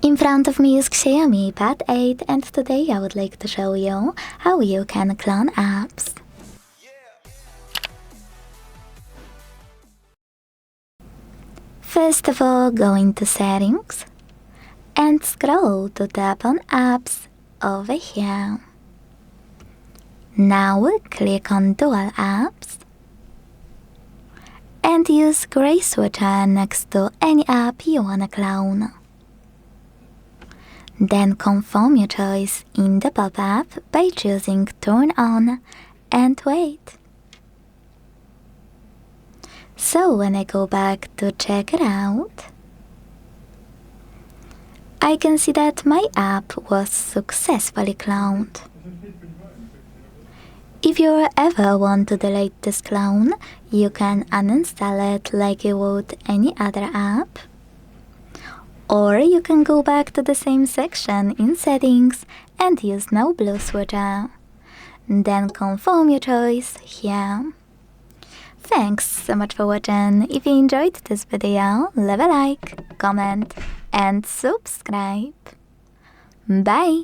In front of me is XIAOMI Pad 8 and today I would like to show you how you can clone apps. First of all, go into Settings and scroll to tap on Apps over here. Now click on Dual Apps and use gray switcher next to any app you wanna clone. Then confirm your choice in the pop-up by choosing Turn On and Wait. So when I go back to check it out, I can see that my app was successfully cloned. If you ever want to delete this clone, you can uninstall it like you would any other app. Or you can go back to the same section in Settings and use No Blue switcher. Then confirm your choice here. Thanks so much for watching. If you enjoyed this video, leave a like, comment and subscribe. Bye!